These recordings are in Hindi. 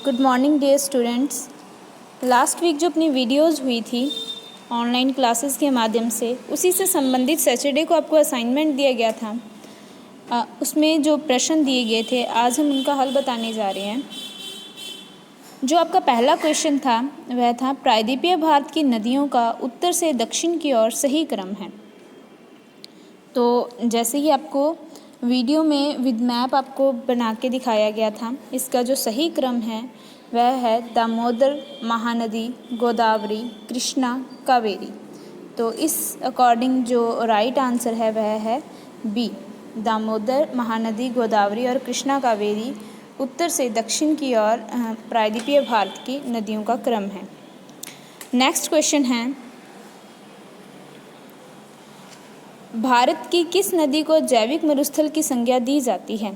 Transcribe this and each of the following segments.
Good morning dear students. Last week जो अपनी वीडियोस हुई थी ऑनलाइन क्लासेस के माध्यम से, उसी से संबंधित सैटरडे को आपको असाइनमेंट दिया गया था। उसमें जो प्रश्न दिए गए थे आज हम उनका हल बताने जा रहे हैं। जो आपका पहला क्वेश्चन था वह था प्रायद्वीपीय भारत की नदियों का उत्तर से दक्षिण की ओर सही क्रम है। तो जैसे ही आपको वीडियो में विद मैप आपको बना के दिखाया गया था, इसका जो सही क्रम है वह है दामोदर, महानदी, गोदावरी, कृष्णा, कावेरी। तो इस अकॉर्डिंग जो राइट आंसर है वह है बी, दामोदर, महानदी, गोदावरी और कृष्णा कावेरी उत्तर से दक्षिण की ओर प्रायद्वीपीय भारत की नदियों का क्रम है। नेक्स्ट क्वेश्चन है, भारत की किस नदी को जैविक मरुस्थल की संज्ञा दी जाती है?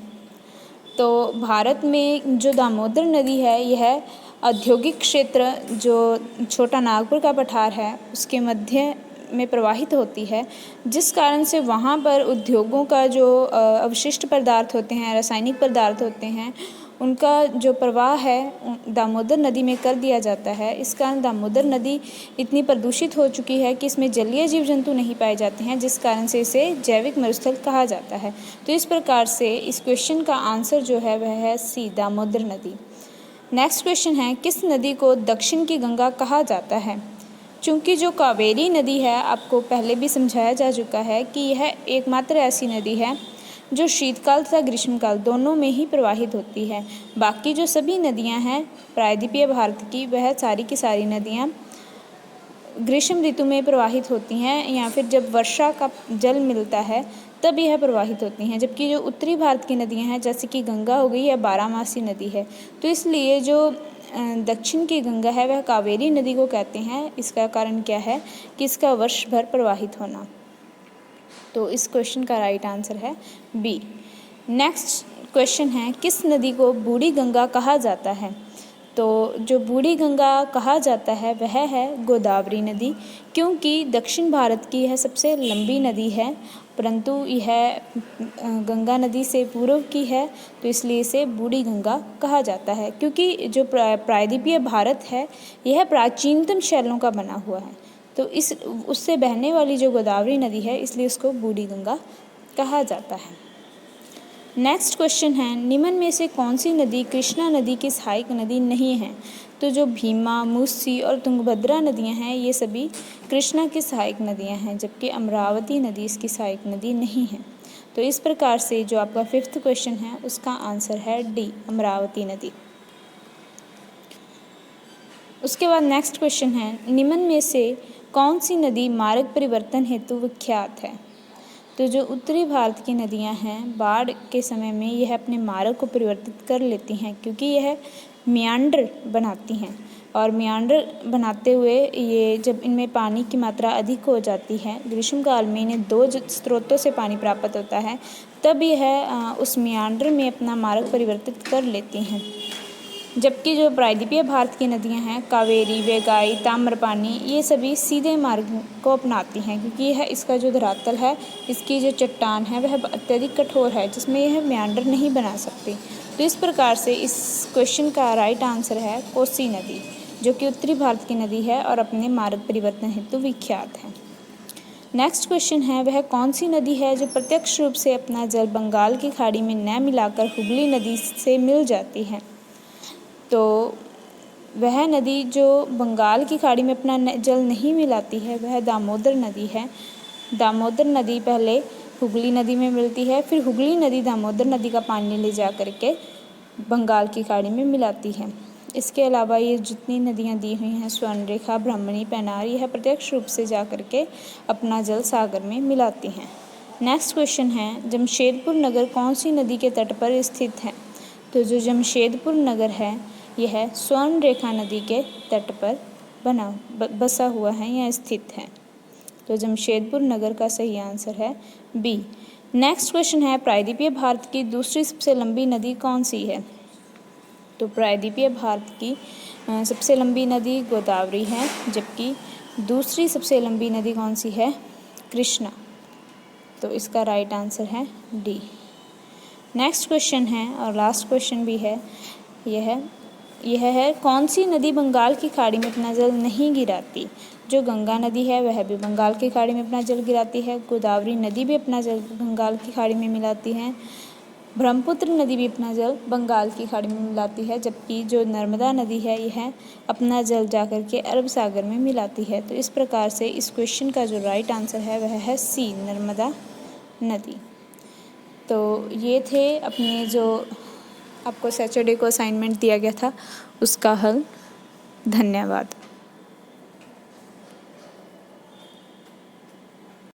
तो भारत में जो दामोदर नदी है यह औद्योगिक क्षेत्र जो छोटा नागपुर का पठार है उसके मध्य में प्रवाहित होती है, जिस कारण से वहाँ पर उद्योगों का जो अवशिष्ट पदार्थ होते हैं, रासायनिक पदार्थ होते हैं, उनका जो प्रवाह है दामोदर नदी में कर दिया जाता है। इस कारण दामोदर नदी इतनी प्रदूषित हो चुकी है कि इसमें जलीय जीव जंतु नहीं पाए जाते हैं, जिस कारण से इसे जैविक मरुस्थल कहा जाता है। तो इस प्रकार से इस क्वेश्चन का आंसर जो है वह है सी, दामोदर नदी। नेक्स्ट क्वेश्चन है, किस नदी को दक्षिण की गंगा कहा जाता है? चूँकि जो कावेरी नदी है आपको पहले भी समझाया जा चुका है कि यह एकमात्र ऐसी नदी है जो शीतकाल तथा ग्रीष्मकाल दोनों में ही प्रवाहित होती है। बाकी जो सभी नदियां हैं प्रायद्वीपीय भारत की, वह सारी की सारी नदियां ग्रीष्म ऋतु में प्रवाहित होती हैं या फिर जब वर्षा का जल मिलता है तब यह प्रवाहित होती हैं। जबकि जो उत्तरी भारत की नदियां हैं जैसे कि गंगा हो गई, यह बारहमासी नदी है। तो इसलिए जो दक्षिण की गंगा है वह कावेरी नदी को कहते हैं। इसका कारण क्या है कि इसका वर्ष भर प्रवाहित होना। तो इस क्वेश्चन का राइट आंसर है बी। नेक्स्ट क्वेश्चन है, किस नदी को बूढ़ी गंगा कहा जाता है? तो जो बूढ़ी गंगा कहा जाता है वह है गोदावरी नदी, क्योंकि दक्षिण भारत की यह सबसे लंबी नदी है, परंतु यह गंगा नदी से पूर्व की है, तो इसलिए इसे बूढ़ी गंगा कहा जाता है। क्योंकि जो प्रायद्वीपीय भारत है यह प्राचीनतम शैलों का बना हुआ है, तो उससे बहने वाली जो गोदावरी नदी है इसलिए उसको बूढ़ी गंगा कहा जाता है। नेक्स्ट क्वेश्चन है, निम्न में से कौन सी नदी कृष्णा नदी की सहायक नदी नहीं है? तो जो भीमा, मूसी और तुंगभद्रा नदियां हैं ये सभी कृष्णा की सहायक नदियां हैं, जबकि अमरावती नदी इसकी सहायक नदी नहीं है। तो इस प्रकार से जो आपका फिफ्थ क्वेश्चन है उसका आंसर है डी, अमरावती नदी। उसके बाद नेक्स्ट क्वेश्चन है, निम्न में से कौन सी नदी मार्ग परिवर्तन हेतु विख्यात है? तो जो उत्तरी भारत की नदियां हैं बाढ़ के समय में यह अपने मार्ग को परिवर्तित कर लेती हैं, क्योंकि यह मियांडर बनाती हैं और मियांडर बनाते हुए ये जब इनमें पानी की मात्रा अधिक हो जाती है, ग्रीष्मकाल में इन्हें दो स्रोतों से पानी प्राप्त होता है, तब यह उस मियांडर में अपना मार्ग परिवर्तित कर लेती हैं। जबकि जो प्रायद्वीपीय भारत की नदियां हैं कावेरी, वेगाई, ताम्रपानी, ये सभी सीधे मार्ग को अपनाती हैं, क्योंकि यह इसका जो धरातल है, इसकी जो चट्टान है वह अत्यधिक कठोर है, जिसमें यह म्यांडर नहीं बना सकती। तो इस प्रकार से इस क्वेश्चन का राइट आंसर है कोसी नदी, जो कि उत्तरी भारत की नदी है और अपने मार्ग परिवर्तन हेतु विख्यात है। नेक्स्ट क्वेश्चन है, वह कौन सी नदी है जो प्रत्यक्ष रूप से अपना जल बंगाल की खाड़ी में न मिलाकर हुगली नदी से मिल जाती है? तो वह नदी जो बंगाल की खाड़ी में अपना जल नहीं मिलाती है वह दामोदर नदी है। दामोदर नदी पहले हुगली नदी में मिलती है, फिर हुगली नदी दामोदर नदी का पानी ले जा कर के बंगाल की खाड़ी में मिलाती है। इसके अलावा ये जितनी नदियाँ दी हुई हैं स्वर्णरेखा, ब्राह्मणी, पेनार, यह प्रत्यक्ष रूप से जा कर के अपना जल सागर में मिलाती हैं। नेक्स्ट क्वेश्चन है, जमशेदपुर नगर कौन सी नदी के तट पर स्थित है? तो जो जमशेदपुर नगर है यह स्वर्णरेखा नदी के तट पर बसा हुआ है या स्थित है। तो जमशेदपुर नगर का सही आंसर है बी। नेक्स्ट क्वेश्चन है, प्रायद्वीपीय भारत की दूसरी सबसे लंबी नदी कौन सी है? तो प्रायद्वीपीय भारत की सबसे लंबी नदी गोदावरी है, जबकि दूसरी सबसे लंबी नदी कौन सी है? कृष्णा। तो इसका राइट आंसर है डी। नेक्स्ट क्वेश्चन है और लास्ट क्वेश्चन भी है, यह है यह है कौन सी नदी बंगाल की खाड़ी में अपना जल नहीं गिराती। जो गंगा नदी है वह भी बंगाल की खाड़ी में अपना जल गिराती है। गोदावरी नदी भी अपना जल बंगाल की खाड़ी में मिलाती है। ब्रह्मपुत्र नदी भी अपना जल बंगाल की खाड़ी में मिलाती है, जबकि जो नर्मदा नदी है यह अपना जल जाकर के अरब सागर में मिलाती है। तो इस प्रकार से इस क्वेश्चन का जो राइट आंसर है वह है सी, नर्मदा नदी। तो ये थे अपने जो आपको सैटरडे को असाइनमेंट दिया गया था उसका हल। धन्यवाद।